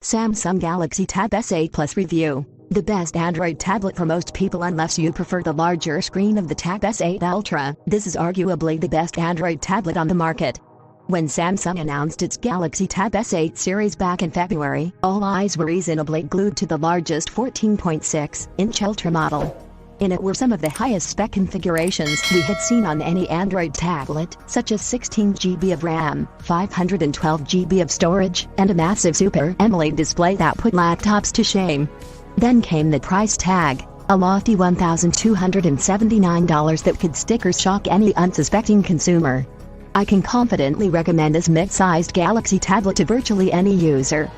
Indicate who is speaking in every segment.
Speaker 1: Samsung Galaxy Tab S8 Plus Review. The best Android tablet for most people unless you prefer the larger screen of the Tab S8 Ultra. This is arguably the best Android tablet on the market. When Samsung announced its Galaxy Tab S8 series back in February, all eyes were reasonably glued to the largest 14.6-inch Ultra model. In it were some of the highest spec configurations we had seen on any Android tablet, such as 16 GB of RAM, 512 GB of storage, and a massive Super AMOLED display that put laptops to shame. Then came the price tag, a lofty $1,279 that could sticker shock any unsuspecting consumer. I can confidently recommend this mid-sized Galaxy tablet to virtually any user.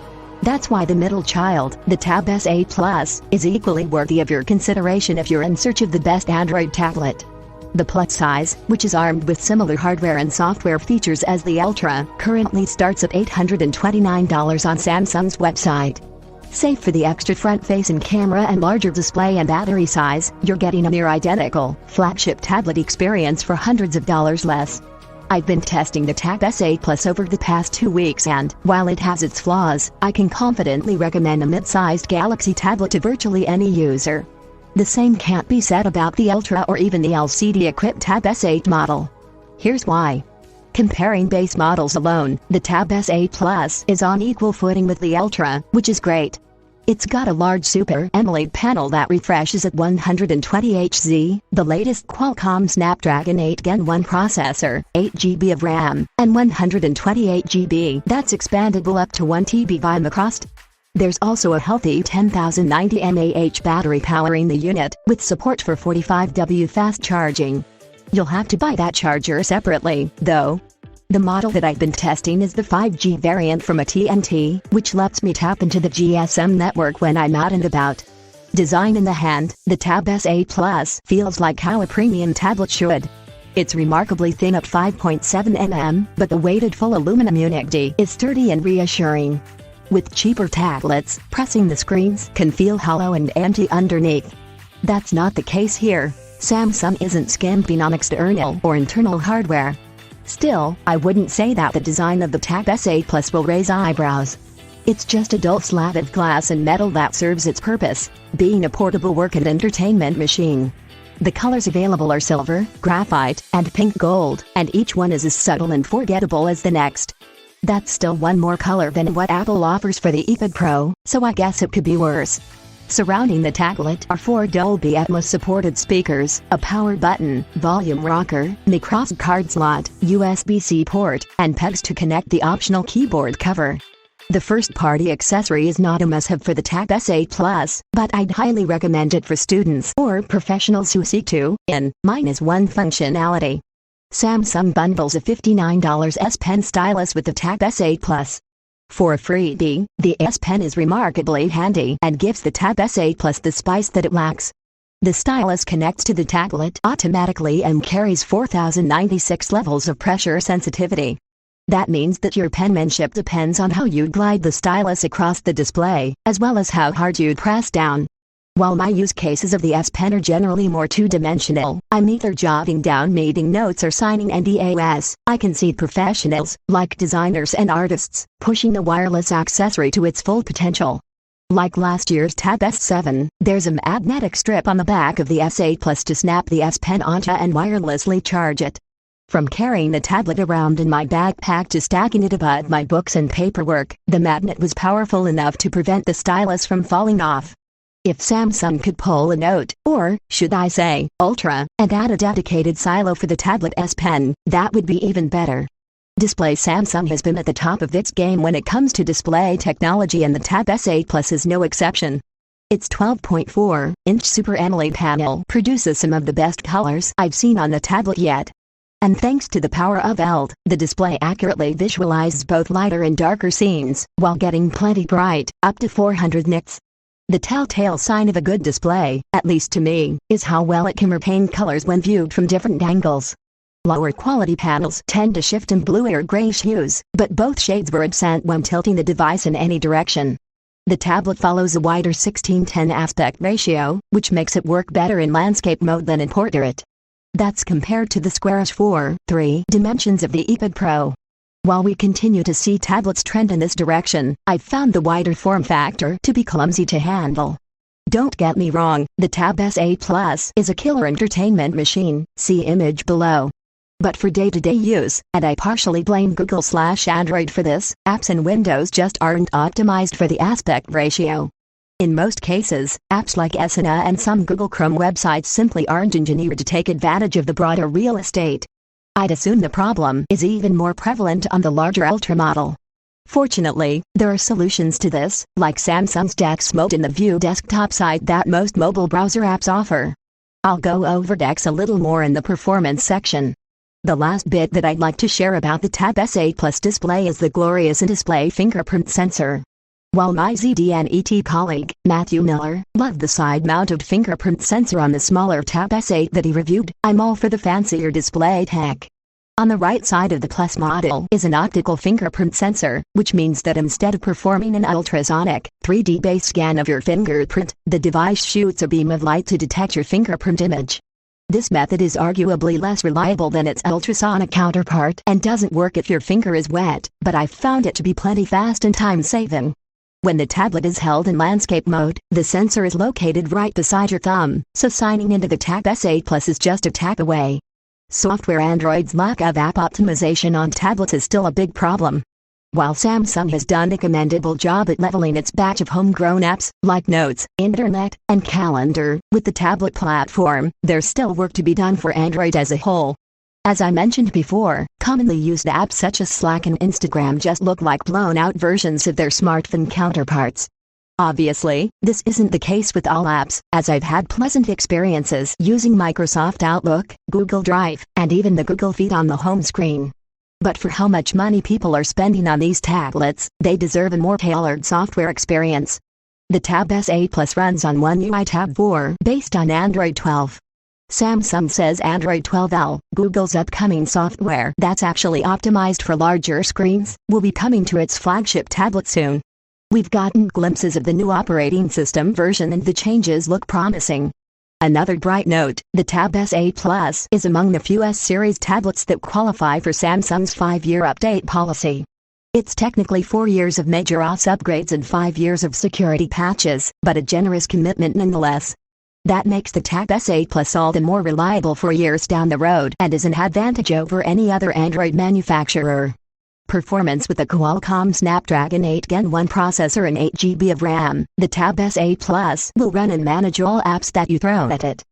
Speaker 1: That's why the middle child, the Tab S8 Plus, is equally worthy of your consideration if you're in search of the best Android tablet. The Plus size, which is armed with similar hardware and software features as the Ultra, currently starts at $829 on Samsung's website. Save for the extra front-facing camera and larger display and battery size, you're getting a near-identical, flagship tablet experience for hundreds of dollars less. I've been testing the Tab S8 Plus over the past 2 weeks and, while it has its flaws, I can confidently recommend a mid-sized Galaxy tablet to virtually any user. The same can't be said about the Ultra or even the LCD-equipped Tab S8 model. Here's why. Comparing base models alone, the Tab S8 Plus is on equal footing with the Ultra, which is great. It's got a large Super AMOLED panel that refreshes at 120Hz, the latest Qualcomm Snapdragon 8 Gen 1 processor, 8 GB of RAM, and 128 GB that's expandable up to 1 TB via Macross. There's also a healthy 10,090 mAh battery powering the unit, with support for 45W fast charging. You'll have to buy that charger separately, though. The model that I've been testing is the 5G variant from AT&T, which lets me tap into the GSM network when I'm out and about. Design in the hand, the Tab S8 Plus feels like how a premium tablet should. It's remarkably thin at 5.7 mm, but the weighted full aluminum Unit D is sturdy and reassuring. With cheaper tablets, pressing the screens can feel hollow and empty underneath. That's not the case here. Samsung isn't skimping on external or internal hardware. Still, I wouldn't say that the design of the Tab S8 Plus will raise eyebrows. It's just a dull slab of glass and metal that serves its purpose, being a portable work and entertainment machine. The colors available are silver, graphite, and pink gold, and each one is as subtle and forgettable as the next. That's still one more color than what Apple offers for the iPad Pro, so I guess it could be worse. Surrounding the tablet are 4 Dolby Atmos supported speakers, a power button, volume rocker, Macross card slot, USB-C port, and pegs to connect the optional keyboard cover. The first-party accessory is not a must-have for the Tab S8 Plus, but I'd highly recommend it for students or professionals who seek to, minus one functionality. Samsung bundles a $59 S Pen stylus with the Tab S8 Plus. For a freebie, the S Pen is remarkably handy and gives the Tab S8 Plus the spice that it lacks. The stylus connects to the tablet automatically and carries 4096 levels of pressure sensitivity. That means that your penmanship depends on how you glide the stylus across the display, as well as how hard you press down. While my use cases of the S Pen are generally more two-dimensional, I'm either jotting down meeting notes or signing NDAs, I can see professionals, like designers and artists, pushing the wireless accessory to its full potential. Like last year's Tab S7, there's a magnetic strip on the back of the S8 Plus to snap the S Pen onto and wirelessly charge it. From carrying the tablet around in my backpack to stacking it above my books and paperwork, the magnet was powerful enough to prevent the stylus from falling off. If Samsung could pull a Note, or, should I say, Ultra, and add a dedicated silo for the tablet S Pen, that would be even better. Display Samsung has been at the top of its game when it comes to display technology, and the Tab S8 Plus is no exception. Its 12.4-inch Super AMOLED panel produces some of the best colors I've seen on the tablet yet. And thanks to the power of LED, the display accurately visualizes both lighter and darker scenes, while getting plenty bright, up to 400 nits. The telltale sign of a good display, at least to me, is how well it can retain colors when viewed from different angles. Lower quality panels tend to shift in blue or grayish hues, but both shades were absent when tilting the device in any direction. The tablet follows a wider 16:10 aspect ratio, which makes it work better in landscape mode than in portrait. That's compared to the squarish 4:3 dimensions of the iPad Pro. While we continue to see tablets trend in this direction, I've found the wider form factor to be clumsy to handle. Don't get me wrong, the Tab S8 Plus is a killer entertainment machine, see image below. But for day-to-day use, and I partially blame Google/Android for this, apps in Windows just aren't optimized for the aspect ratio. In most cases, apps like Asana and some Google Chrome websites simply aren't engineered to take advantage of the broader real estate. I'd assume the problem is even more prevalent on the larger Ultra model. Fortunately, there are solutions to this, like Samsung's DeX Mode in the View desktop site that most mobile browser apps offer. I'll go over DeX a little more in the performance section. The last bit that I'd like to share about the Tab S8 Plus display is the glorious in-display fingerprint sensor. While my ZDNet colleague, Matthew Miller, loved the side-mounted fingerprint sensor on the smaller Tab S8 that he reviewed, I'm all for the fancier display tech. On the right side of the Plus model is an optical fingerprint sensor, which means that instead of performing an ultrasonic, 3D-based scan of your fingerprint, the device shoots a beam of light to detect your fingerprint image. This method is arguably less reliable than its ultrasonic counterpart and doesn't work if your finger is wet, but I've found it to be plenty fast and time-saving. When the tablet is held in landscape mode, the sensor is located right beside your thumb, so signing into the Tab S8 Plus is just a tap away. Software Android's lack of app optimization on tablets is still a big problem. While Samsung has done a commendable job at leveling its batch of homegrown apps, like Notes, Internet, and Calendar, with the tablet platform, there's still work to be done for Android as a whole. As I mentioned before, commonly used apps such as Slack and Instagram just look like blown-out versions of their smartphone counterparts. Obviously, this isn't the case with all apps, as I've had pleasant experiences using Microsoft Outlook, Google Drive, and even the Google Feed on the home screen. But for how much money people are spending on these tablets, they deserve a more tailored software experience. The Tab S8 Plus runs on One UI Tab 4 based on Android 12. Samsung says Android 12L, Google's upcoming software that's actually optimized for larger screens, will be coming to its flagship tablet soon. We've gotten glimpses of the new operating system version and the changes look promising. Another bright note, the Tab S8 Plus is among the few S-series tablets that qualify for Samsung's 5-year update policy. It's technically 4 years of major OS upgrades and 5 years of security patches, but a generous commitment nonetheless. That makes the Tab S8 Plus all the more reliable for years down the road and is an advantage over any other Android manufacturer. Performance with a Qualcomm Snapdragon 8 Gen 1 processor and 8 GB of RAM, the Tab S8 Plus will run and manage all apps that you throw at it.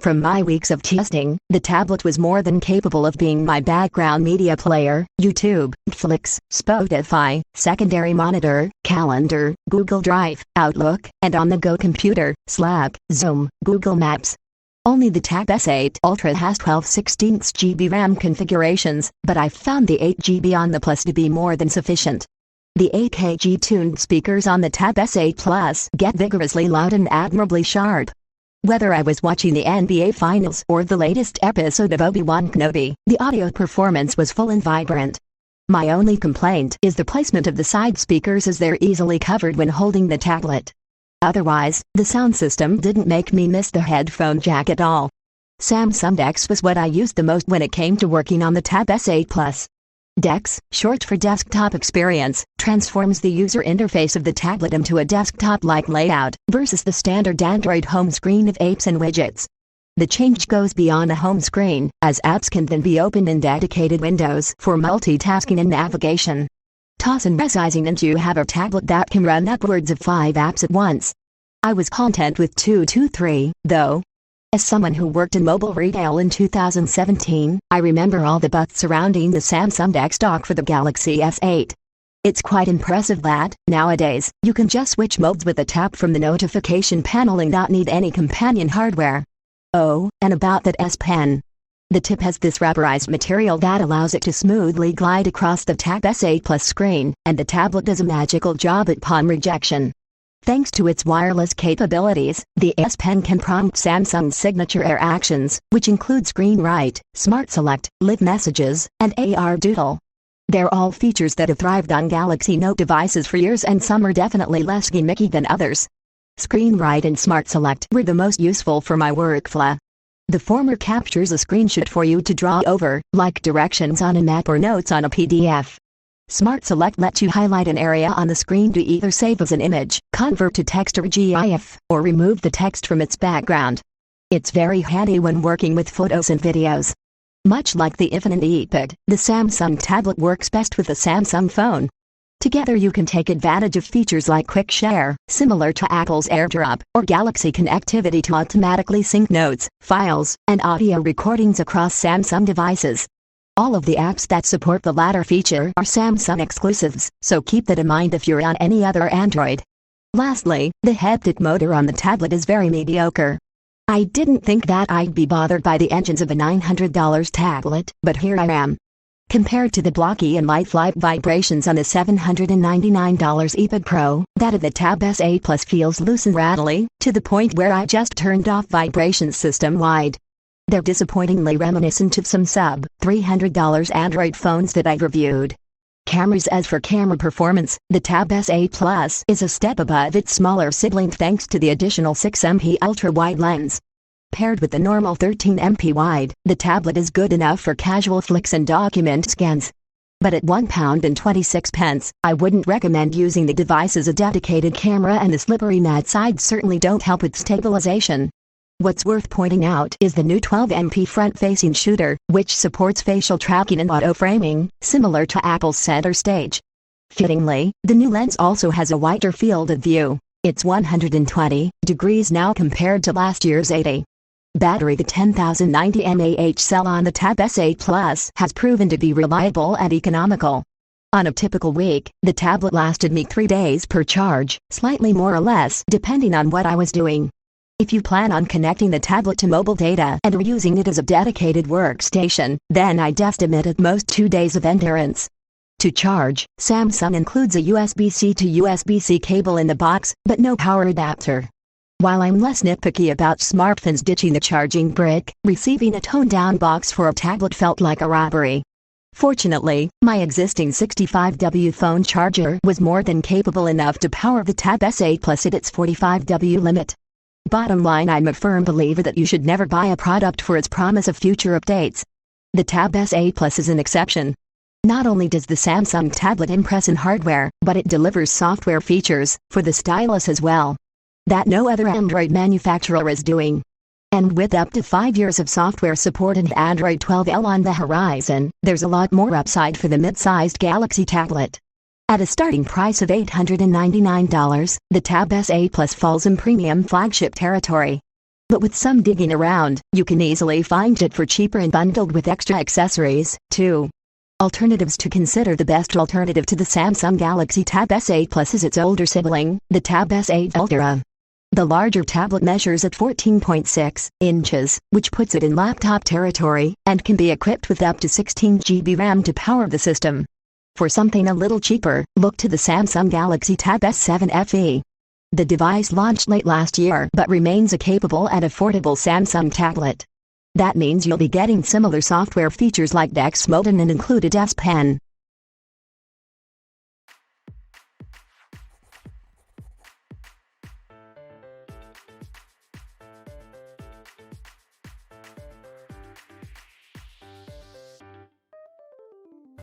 Speaker 1: From my weeks of testing, the tablet was more than capable of being my background media player, YouTube, Netflix, Spotify, secondary monitor, Calendar, Google Drive, Outlook, and on-the-go computer, Slack, Zoom, Google Maps. Only the Tab S8 Ultra has 12/16 GB RAM configurations, but I've found the 8 GB on the Plus to be more than sufficient. The AKG-tuned speakers on the Tab S8 Plus get vigorously loud and admirably sharp. Whether I was watching the NBA Finals or the latest episode of Obi-Wan Kenobi, the audio performance was full and vibrant. My only complaint is the placement of the side speakers, as they're easily covered when holding the tablet. Otherwise, the sound system didn't make me miss the headphone jack at all. Samsung DeX was what I used the most when it came to working on the Tab S8 Plus. DeX, short for Desktop Experience, transforms the user interface of the tablet into a desktop-like layout, versus the standard Android home screen of apps and widgets. The change goes beyond a home screen, as apps can then be opened in dedicated windows for multitasking and navigation. Toss and resizing, and you have a tablet that can run upwards of 5 apps at once. I was content with 2 to 3, though. As someone who worked in mobile retail in 2017, I remember all the buzz surrounding the Samsung DeX dock for the Galaxy S8. It's quite impressive that, nowadays, you can just switch modes with a tap from the notification panel and not need any companion hardware. Oh, and about that S Pen. The tip has this rubberized material that allows it to smoothly glide across the Tab S8 Plus screen, and the tablet does a magical job at palm rejection. Thanks to its wireless capabilities, the S Pen can prompt Samsung's signature Air actions, which include Screen Write, Smart Select, Live Messages, and AR Doodle. They're all features that have thrived on Galaxy Note devices for years, and some are definitely less gimmicky than others. Screen Write and Smart Select were the most useful for my workflow. The former captures a screenshot for you to draw over, like directions on a map or notes on a PDF. Smart Select lets you highlight an area on the screen to either save as an image, convert to text or GIF, or remove the text from its background. It's very handy when working with photos and videos. Much like the Infinity Eatpad, the Samsung tablet works best with the Samsung phone. Together you can take advantage of features like Quick Share, similar to Apple's AirDrop, or Galaxy Connectivity to automatically sync notes, files, and audio recordings across Samsung devices. All of the apps that support the latter feature are Samsung exclusives, so keep that in mind if you're on any other Android. Lastly, the haptic motor on the tablet is very mediocre. I didn't think that I'd be bothered by the engines of a $900 tablet, but here I am. Compared to the blocky and lifelike vibrations on the $799 ePad Pro, that of the Tab S8 Plus feels loose and rattly, to the point where I just turned off vibrations system-wide. They're disappointingly reminiscent of some sub-$300 Android phones that I've reviewed. Cameras. As for camera performance, the Tab S8 Plus is a step above its smaller sibling thanks to the additional 6MP ultra-wide lens. Paired with the normal 13MP wide, the tablet is good enough for casual flicks and document scans. But at £1.26, I wouldn't recommend using the device as a dedicated camera, and the slippery matte sides certainly don't help with stabilization. What's worth pointing out is the new 12MP front-facing shooter, which supports facial tracking and auto-framing, similar to Apple's Center Stage. Fittingly, the new lens also has a wider field of view. It's 120 degrees now compared to last year's 80. Battery. The 10,090 mAh cell on the Tab S8 Plus has proven to be reliable and economical. On a typical week, the tablet lasted me 3 days per charge, slightly more or less depending on what I was doing. If you plan on connecting the tablet to mobile data and are using it as a dedicated workstation, then I'd estimate at most 2 days of endurance. To charge, Samsung includes a USB-C to USB-C cable in the box, but no power adapter. While I'm less nitpicky about smartphones ditching the charging brick, receiving a toned-down box for a tablet felt like a robbery. Fortunately, my existing 65W phone charger was more than capable enough to power the Tab S8 Plus at its 45W limit. Bottom line, I'm a firm believer that you should never buy a product for its promise of future updates. The Tab S8 Plus is an exception. Not only does the Samsung tablet impress in hardware, but it delivers software features for the stylus as well that no other Android manufacturer is doing. And with up to 5 years of software support and Android 12L on the horizon, there's a lot more upside for the mid-sized Galaxy tablet. At a starting price of $899, the Tab S8 Plus falls in premium flagship territory. But with some digging around, you can easily find it for cheaper and bundled with extra accessories, too. Alternatives to consider. The best alternative to the Samsung Galaxy Tab S8 Plus is its older sibling, the Tab S8 Ultra. The larger tablet measures at 14.6 inches, which puts it in laptop territory, and can be equipped with up to 16GB RAM to power the system. For something a little cheaper, look to the Samsung Galaxy Tab S7 FE. The device launched late last year but remains a capable and affordable Samsung tablet. That means you'll be getting similar software features like DeX Mode and an included S Pen.